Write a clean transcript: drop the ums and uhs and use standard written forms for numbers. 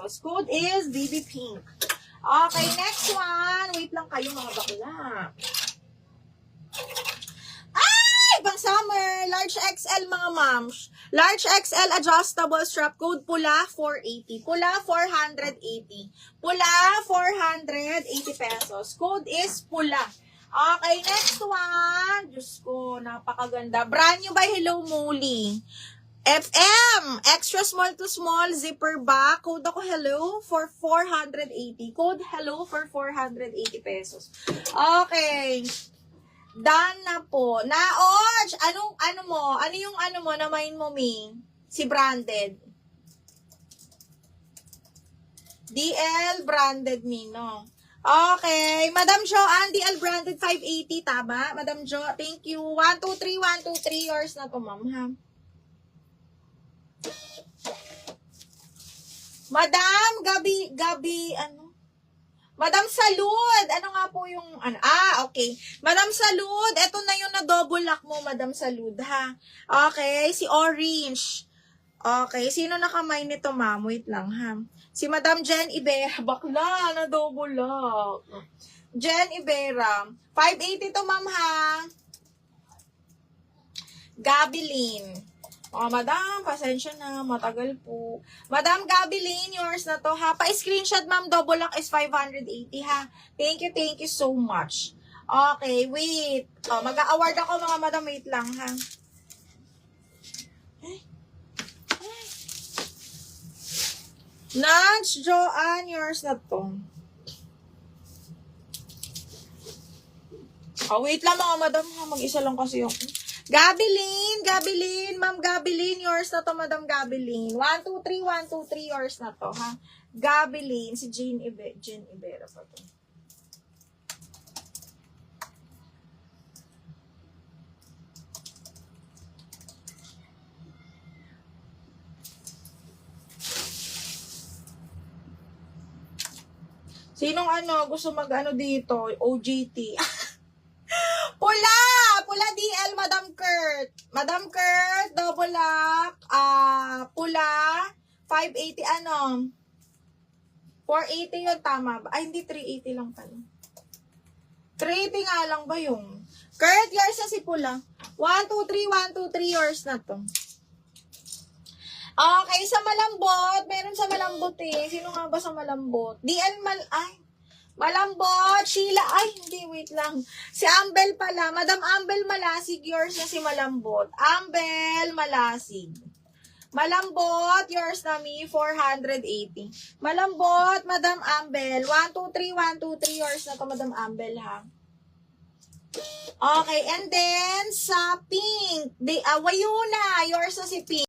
pesos. Code is BB Pink. Okay, next one. Wait lang kayo mga bakla. Ay! Pang summer. Large XL mga moms. Large XL adjustable strap. Code pula 480. Pula 480. Pula 480 pesos. Code is pula. Okay, next one. Diyos ko, napakaganda. Brand new by Hello Molly. FM, extra small to small, zipper back. Code ako hello for 480. Code hello for 480 pesos. Okay. Done na po. Naoj! Ano mo? Ano yung na main mo, Ming? Si branded. DL branded, Ming, no? Okay. Madam Jo, DL branded 580, tama? Madam Jo, thank you. 1, 2, 3, 1, 2, 3. Yours na to, ma'am, ha? Madam, Gabi, Madam Salud, ano nga po yung, okay. Madam Salud, eto na yung na-double lock mo, Madam Salud, ha? Okay, si Orange. Okay, sino nakamay nito, ma'am? Wait lang, ha? Si Madam Jen Ibera, bakla, na-double lock. Jen Ibera, 580 to, ma'am, ha? Gabilin. Madam, pasensya na, matagal po. Madam Gabilin, yours na to, ha? Pa-screenshot, ma'am, double lock is 580, ha? Thank you so much. Okay, wait. Mag-a-award ako, mga madam, wait lang, ha? Nance, Joanne, yours na to. Wait lang, mga madam, ha? Mag-isa lang kasi yung... Gabilin, Ma'am Gabilin, yours na to, Madam Gabilin. 1, 2, 3, 1, 2, 3, yours na to, ha? Gabilin, si Jen Ibera pa to. Sinong gusto dito? OGT. Pula DL, Madam Kurt. Madam Kurt, double lock, pula, 580, 480 yun, tama ba? Ay, hindi, 380 lang pala. 380 nga lang ba yung? Kurt, yours na si pula. 1, 2, 3, 1, 2, 3, yours na to. Okay, sa malambot, meron sa malambot eh. Sino nga ba sa malambot? Malambot, Sheila, hindi, wait lang. Si Ambel pala, Madam Ambel Malasig, yours na si Malambot. Ambel Malasig. Malambot, yours na mi, 480. Malambot, Madam Ambel, 1, 2, 3, 1, 2, 3, yours na to, Madam Ambel, ha? Okay, and then, sa pink, Wayuna, yours na si pink.